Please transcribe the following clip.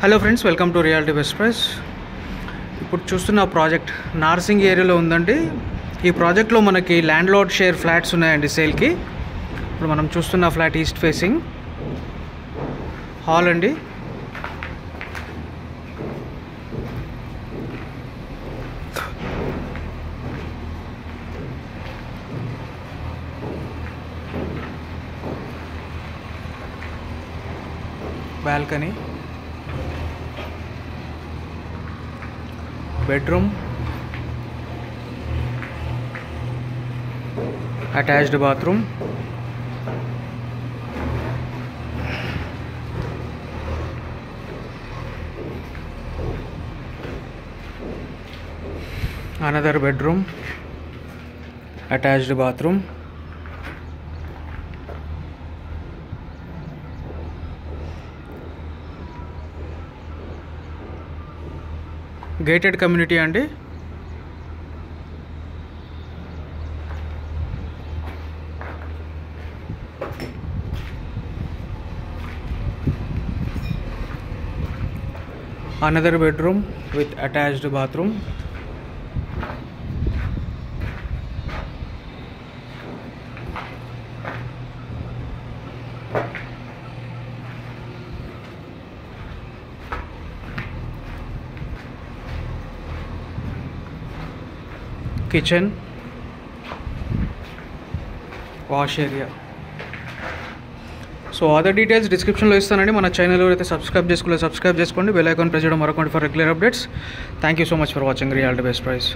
Hello friends, welcome to reality best price. ఇప్పుడు చూస్తున్న project Narsingi ఏరియాలో ఉందండి. ఈ ప్రాజెక్ట్లో మనకి ల్యాండ్ లార్డ్ షేర్ ఫ్లాట్స్ ఉన్నాయండి సేల్కి. ఇప్పుడు మనం చూస్తున్న ఫ్లాట్ ఈస్ట్ ఫేసింగ్ హాల్ అండి. Balcony, bedroom, attached bathroom, another bedroom, attached bathroom, gated community అండి. Another bedroom with attached bathroom, kitchen, wash area. So other details డిస్క్రిప్షన్లో ఇస్తానండి. మన ఛానల్ అయితే సబ్స్క్రైబ్ చేసుకోండి. బెల్ ఐకాన్ ప్రెస్ చేయడం మరొకటి for regular updates. Thank you so much for watching reality best price.